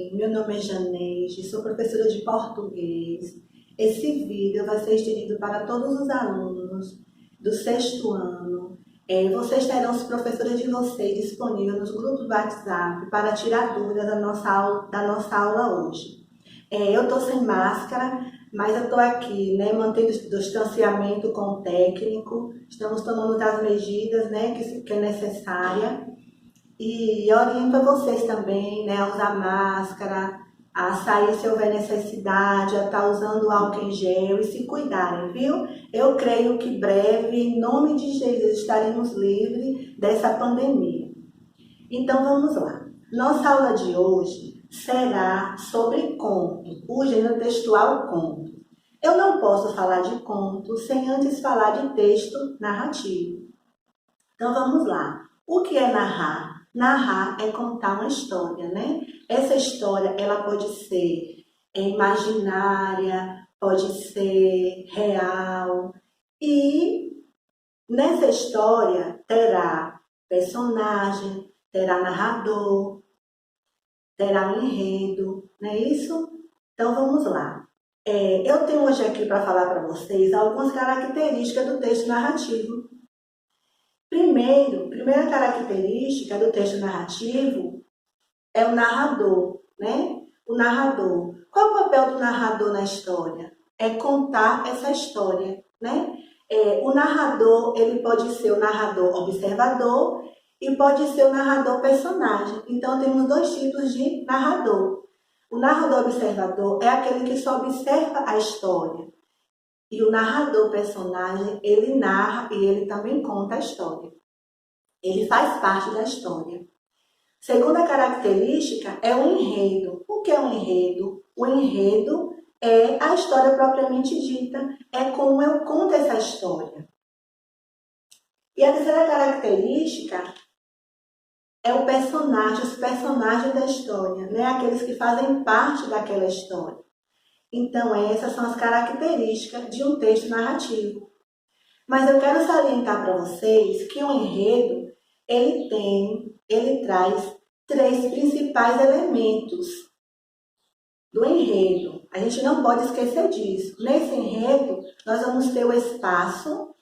bem? Meu nome é Janeide, sou professora de português. Esse vídeo vai ser dirigido para todos os alunos do sexto ano. Vocês terão os professores de vocês disponíveis nos grupos do WhatsApp para tirar dúvidas da nossa aula hoje. Eu estou sem máscara, mas eu estou aqui, né, mantendo o distanciamento com o técnico. Estamos tomando as medidas, né, que é necessária. E oriento a vocês também, né, a usar máscara, a sair se houver necessidade, a estar usando álcool em gel e se cuidarem, viu? Eu creio que breve, em nome de Jesus, estaremos livres dessa pandemia. Então vamos lá. Nossa aula de hoje será sobre conto, o gênero textual conto. Eu não posso falar de conto sem antes falar de texto narrativo. Então vamos lá. O que é narrar? Narrar é contar uma história, né? Essa história, ela pode ser imaginária, pode ser real. E nessa história terá personagem, terá narrador, terá um enredo, não é isso? Então vamos lá. Eu tenho hoje aqui para falar para vocês algumas características do texto narrativo. Primeira característica do texto narrativo é o narrador, né? O narrador. Qual é o papel do narrador na história? É contar essa história, né? O narrador, ele pode ser o narrador observador e pode ser o narrador personagem. Então, temos dois tipos de narrador. O narrador observador é aquele que só observa a história. E o narrador personagem, ele narra e ele também conta a história. Ele faz parte da história. Segunda característica é o enredo. O que é um enredo? O enredo é a história propriamente dita, é como eu conto essa história. E a terceira característica é o personagem, os personagens da história, né? Aqueles que fazem parte daquela história. Então, essas são as características de um texto narrativo. Mas eu quero salientar para vocês que o enredo, ele traz três principais elementos do enredo. A gente não pode esquecer disso. Nesse enredo, nós vamos ter o espaço,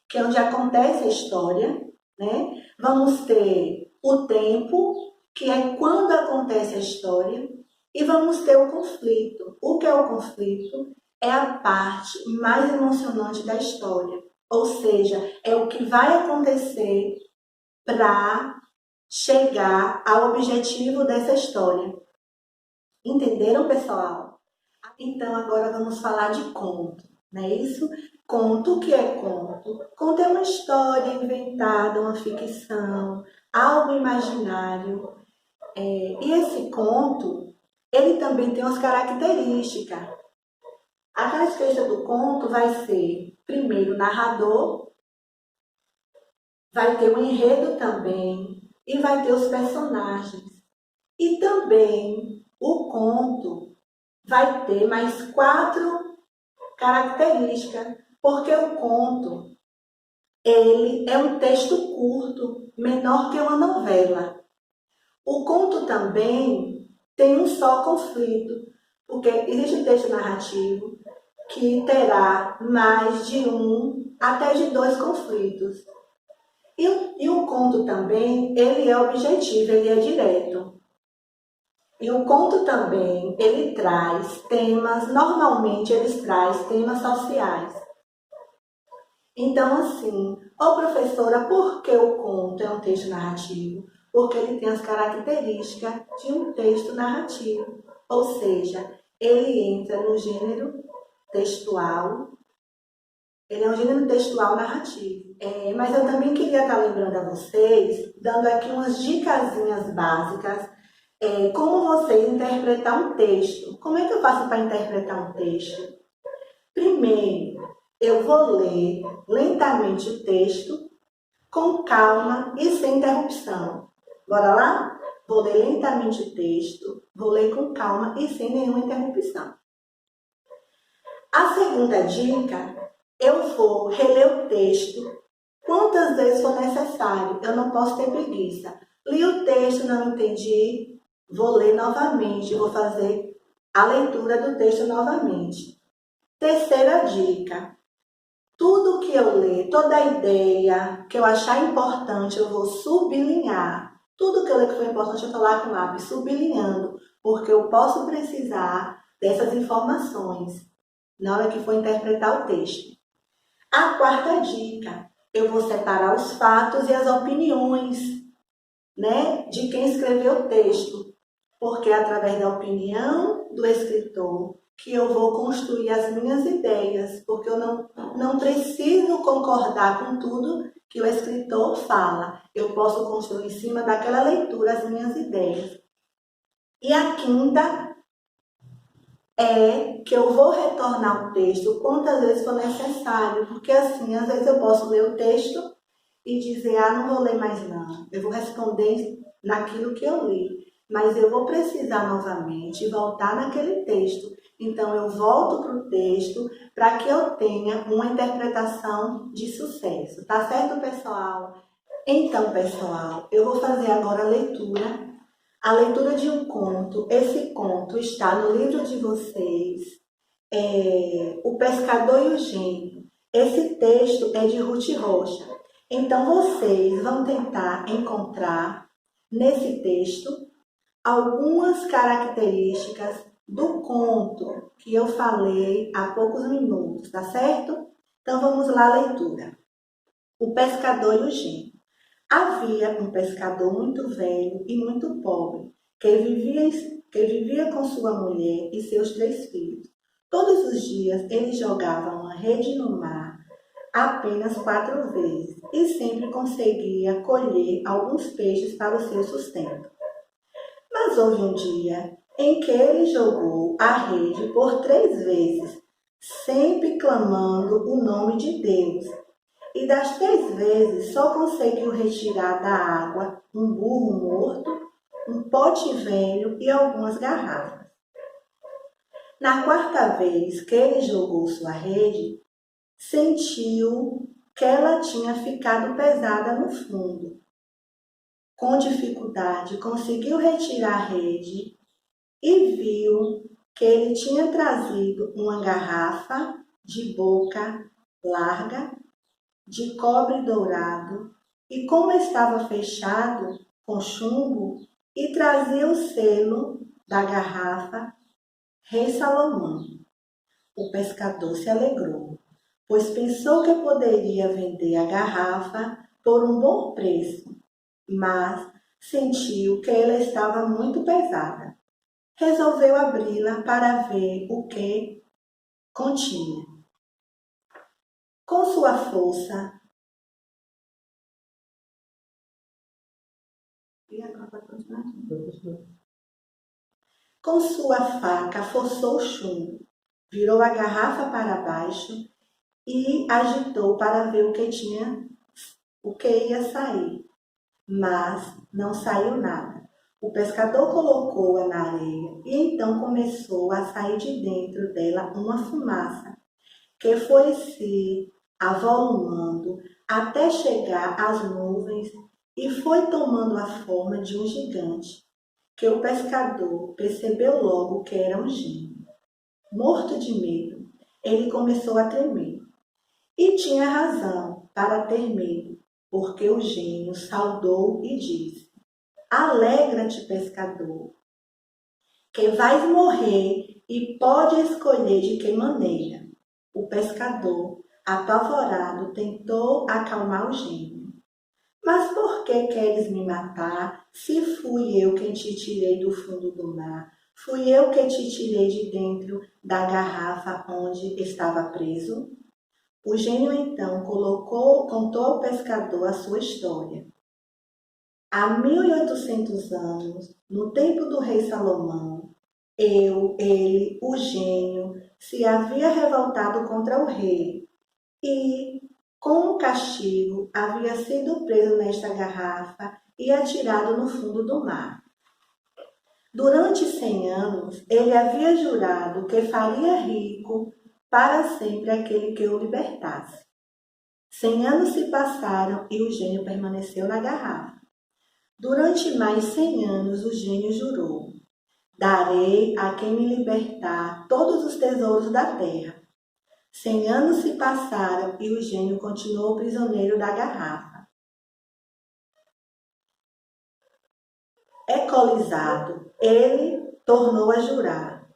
que é onde acontece a história, né? Vamos ter o tempo, que é quando acontece a história, e vamos ter o conflito. O que é o conflito? É a parte mais emocionante da história. Ou seja, é o que vai acontecer para chegar ao objetivo dessa história. Entenderam, pessoal? Então, agora vamos falar de conto, não é isso? Conto, o que é conto? Conto é uma história inventada, uma ficção, algo imaginário. E esse conto, ele também tem umas características. A característica do conto vai ser, primeiro, narrador, vai ter um enredo também, e vai ter os personagens. E também o conto vai ter mais 4 características, porque o conto, ele é um texto curto, menor que uma novela. O conto também tem um só conflito, porque existe texto narrativo que terá mais de um, até de 2 conflitos. E o conto também, ele é objetivo, ele é direto. E o conto também, ele traz temas, normalmente eles trazem temas sociais. Então, assim, professora, por que o conto é um texto narrativo? Porque ele tem as características de um texto narrativo. Ou seja, ele entra no gênero textual, ele é um gênero textual narrativo. Mas eu também queria estar lembrando a vocês, dando aqui umas dicasinhas básicas, como vocês interpretar um texto. Como é que eu faço para interpretar um texto? Primeiro, eu vou ler lentamente o texto, com calma e sem interrupção. Bora lá? Vou ler lentamente o texto, vou ler com calma e sem nenhuma interrupção. A segunda dica, eu vou reler o texto quantas vezes for necessário. Eu não posso ter preguiça. Li o texto, não entendi, Vou ler novamente, vou fazer a leitura do texto novamente. Terceira dica. Tudo que eu ler, toda ideia que eu achar importante, eu vou sublinhar. Tudo que eu ler que for importante, eu tô lá com o lápis sublinhando, porque eu posso precisar dessas informações na hora que for interpretar o texto. A quarta dica, eu vou separar os fatos e as opiniões, né, de quem escreveu o texto, porque é através da opinião do escritor que eu vou construir as minhas ideias, porque eu não preciso concordar com tudo que o escritor fala. Eu posso construir em cima daquela leitura as minhas ideias. E a quinta é que eu vou retornar o texto quantas vezes for necessário, porque assim, às vezes eu posso ler o texto e dizer, não vou ler mais não, eu vou responder naquilo que eu li, mas eu vou precisar novamente voltar naquele texto. Então eu volto para o texto para que eu tenha uma interpretação de sucesso. Tá certo, pessoal? Então, pessoal, eu vou fazer agora a leitura de um conto. Esse conto está no livro de vocês, O Pescador e o Gênio. Esse texto é de Ruth Rocha. Então, vocês vão tentar encontrar nesse texto algumas características do conto que eu falei há poucos minutos, tá certo? Então, vamos lá à leitura. O Pescador e o Gênio. Havia um pescador muito velho e muito pobre, que vivia com sua mulher e seus 3 filhos. Todos os dias ele jogava uma rede no mar apenas 4 vezes e sempre conseguia colher alguns peixes para o seu sustento. Mas houve um dia em que ele jogou a rede por 3 vezes, sempre clamando o nome de Deus. E das 3 vezes só conseguiu retirar da água um burro morto, um pote velho e algumas garrafas. Na 4ª vez que ele jogou sua rede, sentiu que ela tinha ficado pesada no fundo. Com dificuldade, conseguiu retirar a rede e viu que ele tinha trazido uma garrafa de boca larga, de cobre dourado, e como estava fechado com chumbo e trazia o selo da garrafa, Rei Salomão. O pescador se alegrou, pois pensou que poderia vender a garrafa por um bom preço, mas sentiu que ela estava muito pesada. Resolveu abri-la para ver o que continha. Com sua força, com sua faca forçou o chumbo, virou a garrafa para baixo e agitou para ver o que ia sair. Mas não saiu nada. O pescador colocou-a na areia e então começou a sair de dentro dela uma fumaça, que foi se avolumando até chegar às nuvens e foi tomando a forma de um gigante, que o pescador percebeu logo que era um gênio. Morto de medo, ele começou a tremer. E tinha razão para ter medo, porque o gênio saudou e disse: Alegra-te, pescador, que vais morrer e pode escolher de que maneira. O pescador, apavorado, tentou acalmar o gênio. Mas por que queres me matar, se fui eu quem te tirei do fundo do mar? Fui eu que te tirei de dentro da garrafa onde estava preso? O gênio então contou ao pescador a sua história. Há 1800 anos, no tempo do rei Salomão, ele, o gênio, se havia revoltado contra o rei e, com o castigo, havia sido preso nesta garrafa e atirado no fundo do mar. Durante 100 anos, ele havia jurado que faria rico para sempre aquele que o libertasse. 100 anos se passaram e o gênio permaneceu na garrafa. Durante mais 100 anos o gênio jurou: darei a quem me libertar todos os tesouros da terra. 100 anos se passaram e o gênio continuou prisioneiro da garrafa. Alcoolizado, ele tornou a jurar: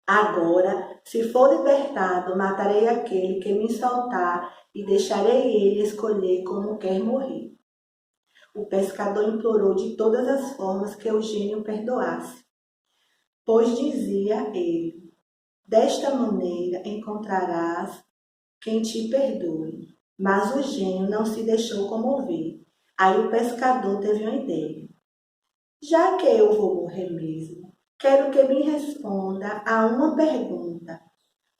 agora, se for libertado, matarei aquele que me soltar e deixarei ele escolher como quer morrer. O pescador implorou de todas as formas que o gênio perdoasse, pois dizia ele: desta maneira encontrarás quem te perdoe. Mas o gênio não se deixou comover. Aí o pescador teve uma ideia: já que eu vou morrer mesmo, quero que me responda a uma pergunta.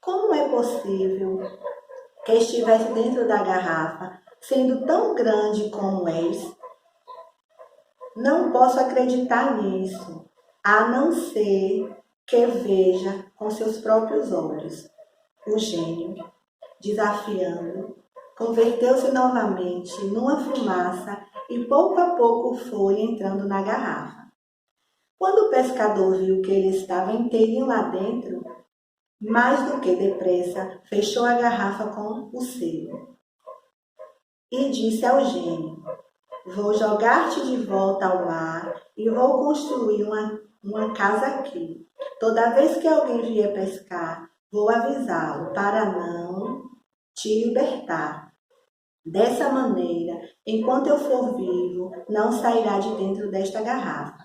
Como é possível que estivesse dentro da garrafa, sendo tão grande como és? Não posso acreditar nisso, a não ser que veja com seus próprios olhos. O gênio, desafiando, converteu-se novamente numa fumaça e pouco a pouco foi entrando na garrafa. Quando o pescador viu que ele estava inteirinho lá dentro, mais do que depressa fechou a garrafa com o selo e disse ao gênio: vou jogar-te de volta ao mar e vou construir uma casa aqui. Toda vez que alguém vier pescar, vou avisá-lo para não te libertar. Dessa maneira, enquanto eu for vivo, não sairá de dentro desta garrafa.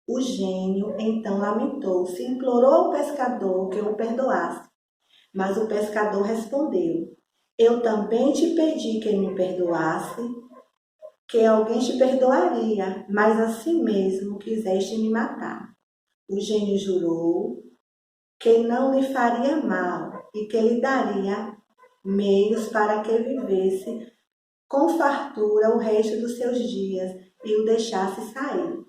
O gênio então lamentou-se e implorou ao pescador que o perdoasse. Mas o pescador respondeu: eu também te pedi que me perdoasse, que alguém te perdoaria, mas assim mesmo quiseste me matar. O gênio jurou que não lhe faria mal e que lhe daria meios para que vivesse com fartura o resto dos seus dias e o deixasse sair.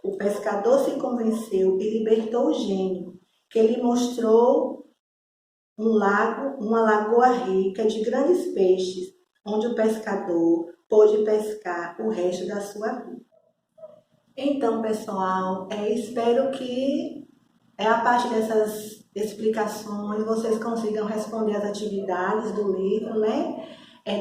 O pescador se convenceu e libertou o gênio, que lhe mostrou um lago, uma lagoa rica de grandes peixes, onde o pescador pôde pescar o resto da sua vida. Então, pessoal, espero que a partir dessas explicações vocês consigam responder as atividades do livro, né?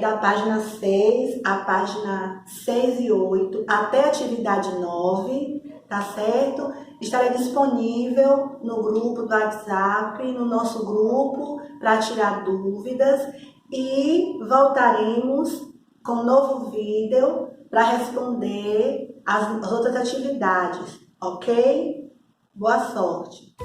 Da página 6, a página 6 e 8, até a atividade 9, tá certo? Estarei disponível no grupo do WhatsApp, no nosso grupo, para tirar dúvidas e voltaremos com um novo vídeo para responder as outras atividades, ok? Boa sorte!